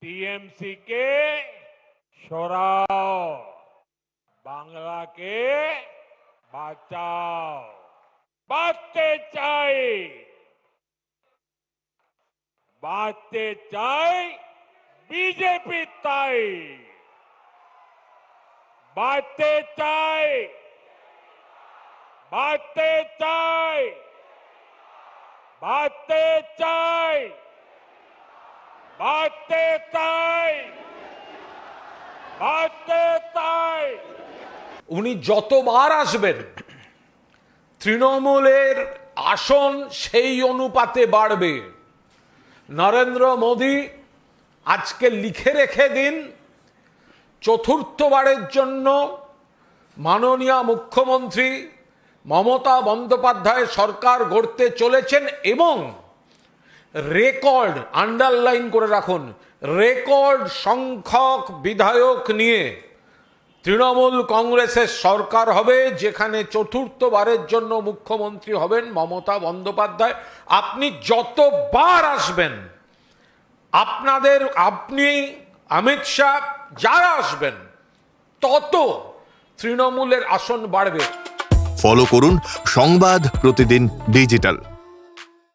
TMC के সরাও, বাংলাকে বাঁচাও। বাঁচতে চাই, বাঁচতে চাই বিজেপি তাই, বাঁচতে চাই, বাঁচতে চাই, বাঁচতে চাই, বাঁচতে চাই, বাঁচতে চাই। উনি যতবার আসবেন তৃণমূলের আসন সেই অনুপাতে বাড়বে। নরেন্দ্র মোদী আজকে লিখে রেখে দিন, চতুর্থবারের জন্য মাননীয় মুখ্যমন্ত্রী মমতা বন্দ্যোপাধ্যায় সরকার গড়তে চলেছেন এবং রেকর্ড, আন্ডারলাইন করে রাখুন, রেকর্ড সংখ্যক বিধায়ক নিয়ে তৃণমূল কংগ্রেসের সরকার হবে, যেখানে চতুর্থবারের জন্য মুখ্যমন্ত্রী হবেন মমতা বন্দ্যোপাধ্যায়। আপনি যতবার আসবেন, আপনি অমিত শাহ যারা আসবেন, তত তৃণমূলের আসন বাড়বে। ফলো করুন সংবাদ প্রতিদিন ডিজিটাল।